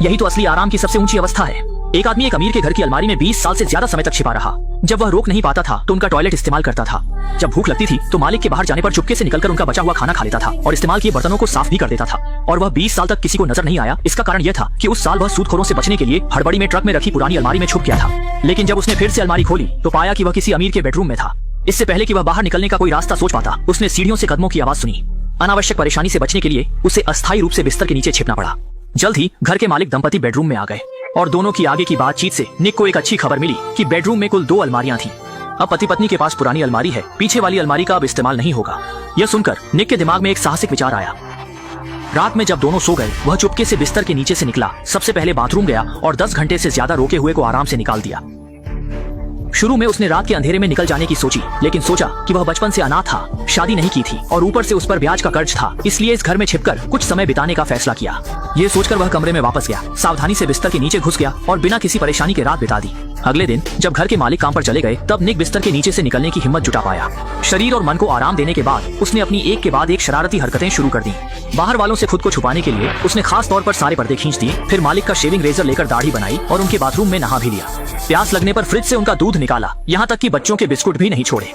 यही तो असली आराम की सबसे ऊंची अवस्था है। एक आदमी एक अमीर के घर की अलमारी में 20 साल से ज्यादा समय तक छिपा रहा। जब वह रोक नहीं पाता था तो उनका टॉयलेट इस्तेमाल करता था। जब भूख लगती थी तो मालिक के बाहर जाने पर चुपके से निकलकर उनका बचा हुआ खाना खा लेता था और इस्तेमाल किए बर्तनों को साफ भी कर देता था। और वह 20 साल तक किसी को नजर नहीं आया। इसका कारण यह था कि उस साल वह सूदखोरों से बचने के लिए हड़बड़ी में ट्रक में रखी पुरानी अलमारी में छुप गया था। लेकिन जब उसने फिर से अलमारी खोली तो पाया कि वह किसी अमीर के बेडरूम में था। इससे पहले कि वह बाहर निकलने का कोई रास्ता सोच पाता, उसने सीढ़ियों से कदमों की आवाज सुनी। अनावश्यक परेशानी से बचने के लिए उसे अस्थायी रूप से बिस्तर के नीचे छिपना पड़ा। जल्द ही घर के मालिक दंपति बेडरूम में आ गए और दोनों की आगे की बातचीत से निक को एक अच्छी खबर मिली कि बेडरूम में कुल 2 अलमारियां थीं। अब पति पत्नी के पास पुरानी अलमारी है, पीछे वाली अलमारी का अब इस्तेमाल नहीं होगा। यह सुनकर निक के दिमाग में एक साहसिक विचार आया। रात में जब दोनों सो गए, वह चुपके से बिस्तर के नीचे से निकला। सबसे पहले बाथरूम गया और 10 घंटे से ज्यादा रोके हुए को आराम से निकाल दिया। शुरू में उसने रात के अंधेरे में निकल जाने की सोची, लेकिन सोचा कि वह बचपन से अनाथ था, शादी नहीं की थी और ऊपर से उस पर ब्याज का कर्ज था। इसलिए इस घर में छिपकर कुछ समय बिताने का फैसला किया। ये सोचकर वह कमरे में वापस गया, सावधानी से बिस्तर के नीचे घुस गया और बिना किसी परेशानी के रात बिता दी। अगले दिन जब घर के मालिक काम पर चले गए, तब निक बिस्तर के नीचे से निकलने की हिम्मत जुटा पाया। शरीर और मन को आराम देने के बाद उसने अपनी एक के बाद एक शरारती हरकतें शुरू कर दी। बाहर वालों से खुद को छुपाने के लिए उसने खास तौर पर सारे पर्दे खींच दिए। फिर मालिक का शेविंग रेजर लेकर दाढ़ी बनाई और उनके बाथरूम में नहा भी लिया। प्यास लगने पर फ्रिज से उनका दूध निकाला, यहाँ तक कि बच्चों के बिस्कुट भी नहीं छोड़े।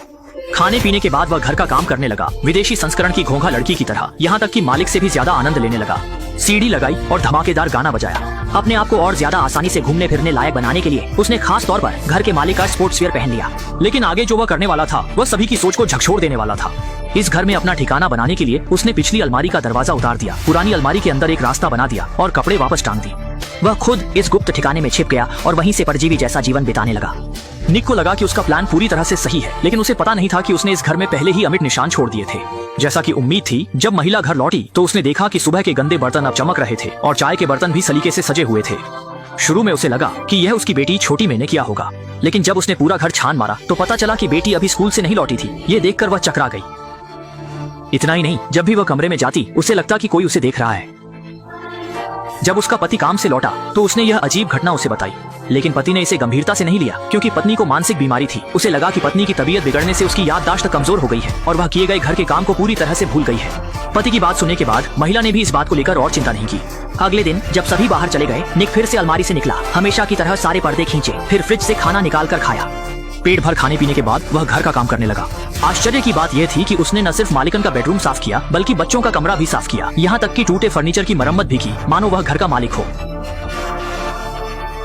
खाने पीने के बाद वह घर का काम करने लगा, विदेशी संस्करण की घोंघा लड़की की तरह। यहाँ तक कि मालिक से भी ज्यादा आनंद लेने लगा। सीडी लगाई और धमाकेदार गाना बजाया। अपने आप को और ज्यादा आसानी से घूमने फिरने लायक बनाने के लिए उसने खास तौर पर घर के मालिक का स्पोर्ट्स वियर पहन लिया। लेकिन आगे जो वह करने वाला था वह सभी की सोच को झकझोर देने वाला था। इस घर में अपना ठिकाना बनाने के लिए उसने पिछली अलमारी का दरवाजा उतार दिया, पुरानी अलमारी के अंदर एक रास्ता बना दिया और कपड़े वापस टांग दी। वह खुद इस गुप्त ठिकाने में छिप गया और वहीं से परजीवी जैसा जीवन बिताने लगा। निक को लगा कि उसका प्लान पूरी तरह से सही है, लेकिन उसे पता नहीं था कि उसने इस घर में पहले ही अमिट निशान छोड़ दिए थे। जैसा कि उम्मीद थी, जब महिला घर लौटी तो उसने देखा कि सुबह के गंदे बर्तन अब चमक रहे थे और चाय के बर्तन भी सलीके से सजे हुए थे। शुरू में उसे लगा कि यह उसकी बेटी छोटी मैंने किया होगा, लेकिन जब उसने पूरा घर छान मारा तो पता चला कि बेटी अभी स्कूल से नहीं लौटी थी। ये देखकर वह चकरा गई। इतना ही नहीं, जब भी वह कमरे में जाती उसे लगता कि कोई उसे देख रहा है। जब उसका पति काम से लौटा तो उसने यह अजीब घटना उसे बताई, लेकिन पति ने इसे गंभीरता से नहीं लिया, क्योंकि पत्नी को मानसिक बीमारी थी। उसे लगा कि पत्नी की तबीयत बिगड़ने से उसकी याददाश्त कमजोर हो गई है और वह किए गए घर के काम को पूरी तरह से भूल गई है। पति की बात सुनने के बाद महिला ने भी इस बात को लेकर और चिंता नहीं की। अगले दिन जब सभी बाहर चले गए, निक फिर से अलमारी से निकला, हमेशा की तरह सारे पर्दे खींचे, फिर फ्रिज से खाना निकाल कर खाया। पेट भर खाने पीने के बाद वह घर का काम करने लगा। आश्चर्य की बात यह थी कि उसने न सिर्फ मालिकन का बेडरूम साफ किया, बल्कि बच्चों का कमरा भी साफ किया, यहाँ तक कि टूटे फर्नीचर की मरम्मत भी की, मानो वह घर का मालिक हो।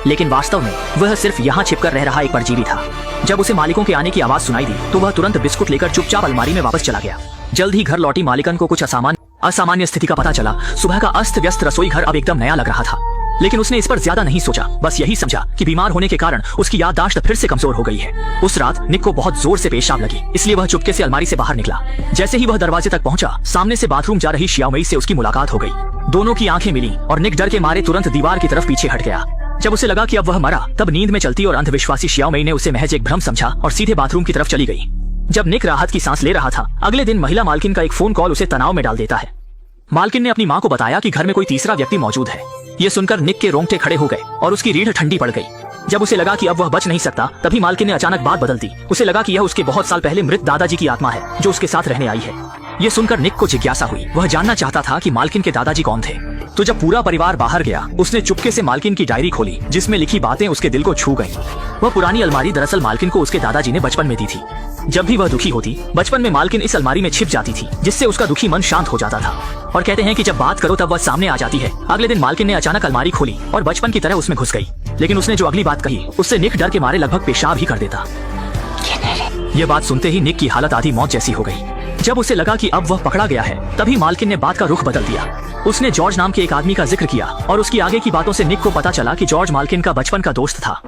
लेकिन वास्तव में वह सिर्फ यहाँ छिपकर रह रहा एक परजीवी था। जब उसे मालिकों के आने की आवाज सुनाई दी तो वह तुरंत बिस्कुट लेकर चुपचाप अलमारी में वापस चला गया। जल्द ही घर लौटी मालिकन को कुछ असामान्य स्थिति का पता चला। सुबह का अस्त व्यस्त रसोई घर अब एकदम नया लग रहा था, लेकिन उसने इस पर ज्यादा नहीं सोचा। बस यही समझा कि बीमार होने के कारण उसकी याददाश्त फिर से कमजोर हो गई है। उस रात निक को बहुत जोर से पेशाब लगी, इसलिए वह चुपके से अलमारी से बाहर निकला। जैसे ही वह दरवाजे तक पहुंचा, सामने से बाथरूम जा रही शियाओमई से उसकी मुलाकात हो गई। दोनों की आंखें मिली और निक डर के मारे तुरंत दीवार की तरफ पीछे हट गया। जब उसे लगा कि अब वह मरा, तब नींद में चलती और अंधविश्वासी शियाओमई ने उसे महज एक भ्रम समझा और सीधे बाथरूम की तरफ चली गई। जब निक राहत की सांस ले रहा था, अगले दिन महिला मालकिन का एक फोन कॉल उसे तनाव में डाल देता है। मालकिन ने अपनी माँ को बताया कि घर में कोई तीसरा व्यक्ति मौजूद है। ये सुनकर निक के रोंगटे खड़े हो गए और उसकी रीढ़ ठंडी पड़ गई। जब उसे लगा कि अब वह बच नहीं सकता, तभी मालकिन ने अचानक बात बदल दी। उसे लगा कि यह उसके बहुत साल पहले मृत दादाजी की आत्मा है जो उसके साथ रहने आई है। ये सुनकर निक को जिज्ञासा हुई। वह जानना चाहता था कि मालकिन के दादाजी कौन थे। तो जब पूरा परिवार बाहर गया, उसने चुपके से मालकिन की डायरी खोली, जिसमें लिखी बातें उसके दिल को छू गईं। वह पुरानी अलमारी दरअसल मालकिन को उसके दादाजी ने बचपन में दी थी। जब भी वह दुखी होती, बचपन में मालकिन इस अलमारी में छिप जाती थी, जिससे उसका दुखी मन शांत हो जाता था। और कहते हैं कि जब बात करो तब वह सामने आ जाती है। अगले दिन मालकिन ने अचानक अलमारी खोली और बचपन की तरह उसमें घुस गई। लेकिन उसने जो अगली बात कही, उससे निक डर के मारे लगभग पेशाब ही कर देता। यह बात सुनते ही निक की हालत आधी मौत जैसी हो गई। जब उसे लगा कि अब वह पकड़ा गया है, तभी मालकिन ने बात का रुख बदल दिया। उसने जॉर्ज नाम के एक आदमी का जिक्र किया और उसकी आगे की बातों से निक को पता चला कि जॉर्ज मालकिन का बचपन का दोस्त था।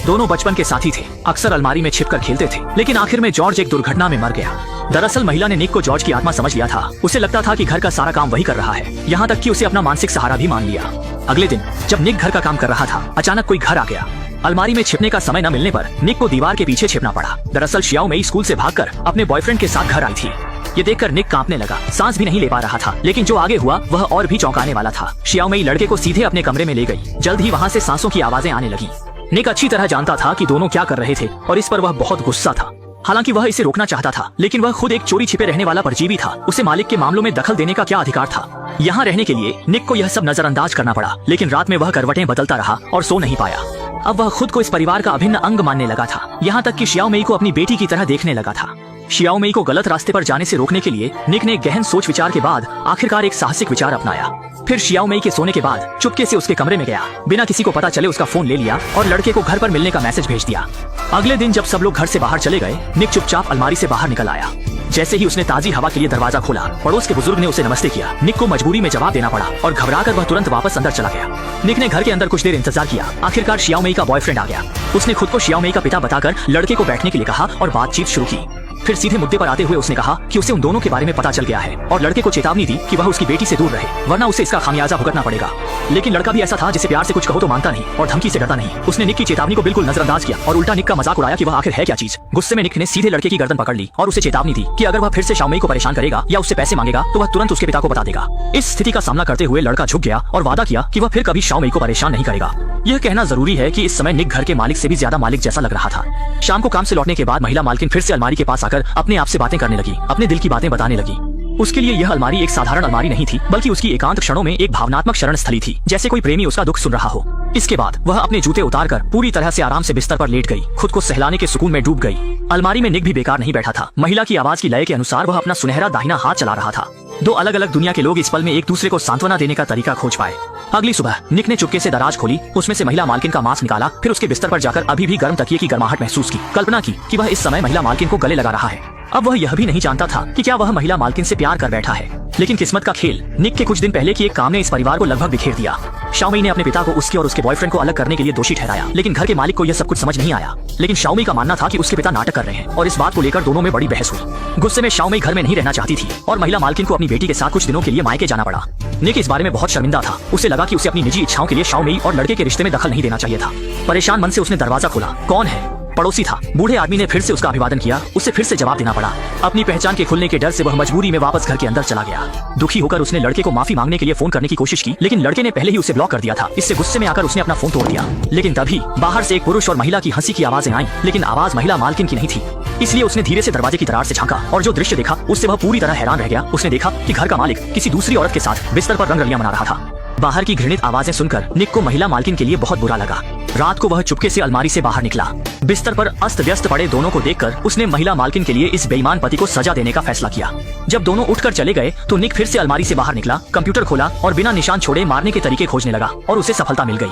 दोनों बचपन के साथी थे, अक्सर अलमारी में छिपकर खेलते थे, लेकिन आखिर में जॉर्ज एक दुर्घटना में मर गया। दरअसल महिला ने निक को जॉर्ज की आत्मा समझ लिया था। उसे लगता था कि घर का सारा काम वही कर रहा है, यहाँ तक कि उसे अपना मानसिक सहारा भी मान लिया। अगले दिन जब निक घर का काम कर रहा था, अचानक कोई घर आ गया। अलमारी में छिपने का समय न मिलने पर निक को दीवार के पीछे छिपना पड़ा। दरअसल शियाओमई स्कूल से भागकर अपने बॉयफ्रेंड के साथ घर आई थी। ये देखकर निक कांपने लगा, सांस भी नहीं ले पा रहा था। लेकिन जो आगे हुआ वह और भी चौंकाने वाला था। शियाओमई लड़के को सीधे अपने कमरे में ले गई। जल्द ही वहाँ से सांसों की आवाजें आने लगी। निक अच्छी तरह जानता था कि दोनों क्या कर रहे थे और इस पर वह बहुत गुस्सा था। हालांकि वह इसे रोकना चाहता था, लेकिन वह खुद एक चोरी छिपे रहने वाला परजीवी था। उसे मालिक के मामलों में दखल देने का क्या अधिकार था। यहाँ रहने के लिए निक को यह सब नजरअंदाज करना पड़ा, लेकिन रात में वह करवटें बदलता रहा और सो नहीं पाया। अब वह खुद को इस परिवार का अभिन्न अंग मानने लगा था, यहाँ तक कि शियाओ मेई को अपनी बेटी की तरह देखने लगा था। शियाओ मेई को गलत रास्ते पर जाने से रोकने के लिए निक ने गहन सोच विचार के बाद आखिरकार एक साहसिक विचार अपनाया। फिर शियाओ मेई के सोने के बाद चुपके से उसके कमरे में गया, बिना किसी को पता चले उसका फोन ले लिया और लड़के को घर पर मिलने का मैसेज भेज दिया। अगले दिन जब सब लोग घर से बाहर चले गए, निक चुपचाप अलमारी से बाहर निकल आया। जैसे ही उसने ताजी हवा के लिए दरवाजा खोला, पड़ोस के बुजुर्ग ने उसे नमस्ते किया। निक को मजबूरी में जवाब देना पड़ा और घबराकर वह तुरंत वापस अंदर चला गया। निक ने घर के अंदर कुछ देर इंतजार किया। आखिरकार शियाओ मेई का बॉयफ्रेंड आ गया। उसने खुद को शियाओ मेई का पिता बताकर लड़के को बैठने के लिए कहा और बातचीत शुरू की। फिर सीधे मुद्दे पर आते हुए उसने कहा कि उसे उन दोनों के बारे में पता चल गया है और लड़के को चेतावनी दी कि वह उसकी बेटी से दूर रहे, वरना उसे इसका खामियाजा भुगतना पड़ेगा। लेकिन लड़का भी ऐसा था जिसे प्यार से कुछ कहो तो मानता नहीं और धमकी से डरता नहीं। उसने निक की चेतावनी को बिल्कुल नजरअंदाज किया और उल्टा निक का मजाक उड़ाया कि वह आखिर है क्या चीज। गुस्से में निक ने सीधे लड़के की गर्दन पकड़ ली और उसे चेतावनी दी कि अगर वह फिर से शियाओ मेई को परेशान करेगा या उससे पैसे मांगेगा तो वह तुरंत उसके पिता को बता देगा। इस स्थिति का सामना करते हुए लड़का झुक गया और वादा किया कि वह फिर कभी शियाओ मेई को परेशान नहीं करेगा। यह कहना जरूरी है कि इस समय निक घर के मालिक से भी ज्यादा मालिक जैसा लग रहा था। शाम को काम से लौटने के बाद महिला मालकिन फिर से अलमारी के पास आकर अपने आप से बातें करने लगी, अपने दिल की बातें बताने लगी। उसके लिए यह अलमारी एक साधारण अलमारी नहीं थी, बल्कि उसकी एकांत क्षणों में एक भावनात्मक शरण स्थली थी, जैसे कोई प्रेमी उसका दुख सुन रहा हो। इसके बाद वह अपने जूते उतारकर पूरी तरह से आराम से बिस्तर पर लेट गई, खुद को सहलाने के सुकून में डूब गई। अलमारी में निक भी बेकार नहीं बैठा था। महिला की आवाज की लय के अनुसार वह अपना सुनहरा दाहिना हाथ चला रहा था। दो अलग अलग दुनिया के लोग इस पल में एक दूसरे को सांत्वना देने का तरीका खोज पाए। अगली सुबह निक ने चुपके से दराज खोली, उसमें से महिला मालकिन का मास्क निकाला, फिर उसके बिस्तर पर जाकर अभी भी गर्म तकिए की गर्माहट महसूस की। कल्पना की कि वह इस समय महिला मालकिन को गले लगा रहा है। अब वह यह भी नहीं जानता था कि क्या वह महिला मालकिन से प्यार कर बैठा है। लेकिन किस्मत का खेल, निक के कुछ दिन पहले की एक काम ने इस परिवार को लगभग बिखेर दिया। शियाओ मेई ने अपने पिता को उसके और उसके बॉयफ्रेंड को अलग करने के लिए दोषी ठहराया, लेकिन घर के मालिक को यह सब कुछ समझ नहीं आया। लेकिन शियाओ मेई का मानना था कि उसके पिता नाटक कर रहे हैं और इस बात को लेकर दोनों में बड़ी बहस हुई। गुस्से में शियाओ मेई घर में नहीं रहना चाहती थी और महिला मालकिन को अपनी बेटी के साथ कुछ दिनों के लिए मायके जाना पड़ा। निक इस बारे में बहुत शर्मिंदा था। उसे लगा कि उसे अपनी निजी इच्छाओं के लिए शियाओ मेई और लड़के के रिश्ते में दखल नहीं देना चाहिए था। परेशान मन से उसने दरवाजा खोला। कौन है? पड़ोसी था। बूढ़े आदमी ने फिर से उसका अभिवादन किया। उसे फिर से जवाब देना पड़ा। अपनी पहचान के खुलने के डर से वह मजबूरी में वापस घर के अंदर चला गया। दुखी होकर उसने लड़के को माफी मांगने के लिए फोन करने की कोशिश की, लेकिन लड़के ने पहले ही उसे ब्लॉक कर दिया था। इससे गुस्से में आकर उसने अपना फोन तोड़ दिया। लेकिन तभी बाहर से एक पुरुष और महिला की हंसी की आवाजें आईं, लेकिन आवाज महिला मालकिन की नहीं थी। इसलिए उसने धीरे से दरवाजे की दरार से झांका और जो दृश्य देखा उससे वह पूरी तरह हैरान रह गया। उसने देखा कि घर का मालिक किसी दूसरी औरत के साथ बिस्तर पर रंगरलियां मना रहा था। बाहर की घृणित आवाजें सुनकर निक को महिला मालकिन के लिए बहुत बुरा लगा। रात को वह चुपके से अलमारी से बाहर निकला। बिस्तर पर अस्त व्यस्त पड़े दोनों को देखकर उसने महिला मालकिन के लिए इस बेईमान पति को सजा देने का फैसला किया। जब दोनों उठकर चले गए तो निक फिर से अलमारी से बाहर निकला, कंप्यूटर खोला और बिना निशान छोड़े मारने के तरीके खोजने लगा और उसे सफलता मिल गई।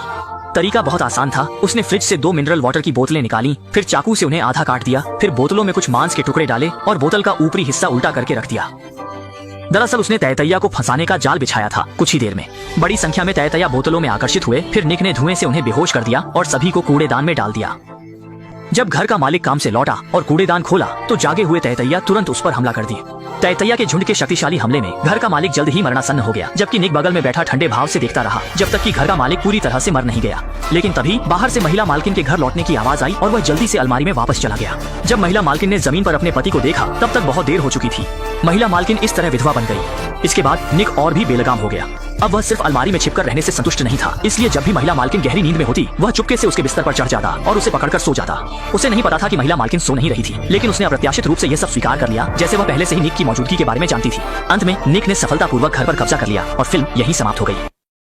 तरीका बहुत आसान था। उसने फ्रिज से 2 मिनरल वाटर की बोतलें निकाली, फिर चाकू से उन्हें आधा काट दिया, फिर बोतलों में कुछ मांस के टुकड़े डाले और बोतल का ऊपरी हिस्सा उल्टा करके रख दिया। दरअसल उसने तैतैया को फंसाने का जाल बिछाया था। कुछ ही देर में बड़ी संख्या में तैतैया बोतलों में आकर्षित हुए। फिर निक ने धुएं से उन्हें बेहोश कर दिया और सभी को कूड़ेदान में डाल दिया। जब घर का मालिक काम से लौटा और कूड़ेदान खोला तो जागे हुए तैतैया तुरंत उस पर हमला कर दिए। तैतैया के झुंड के शक्तिशाली हमले में घर का मालिक जल्द ही मरणासन्न हो गया, जबकि निक बगल में बैठा ठंडे भाव से देखता रहा जब तक कि घर का मालिक पूरी तरह से मर नहीं गया। लेकिन तभी बाहर से महिला मालकिन के घर लौटने की आवाज आई और वह जल्दी से अलमारी में वापस चला गया। जब महिला मालकिन ने जमीन पर अपने पति को देखा तब तक बहुत देर हो चुकी थी। महिला मालकिन इस तरह विधवा बन गई। इसके बाद निक और भी बेलगाम हो गया। अब वह सिर्फ अलमारी में छिपकर रहने से संतुष्ट नहीं था, इसलिए जब भी महिला मालकिन गहरी नींद में होती वह चुपके से उसके बिस्तर पर चढ़ जाता और उसे पकड़कर सो जाता। उसे नहीं पता था कि महिला मालकिन सो नहीं रही थी, लेकिन उसने अप्रत्याशित रूप से यह सब स्वीकार कर लिया, जैसे वह पहले से ही निक की मौजूदगी के बारे में जानती थी। अंत में निक ने सफलतापूर्वक घर पर कब्जा कर लिया और फिल्म यहीं समाप्त हो गई।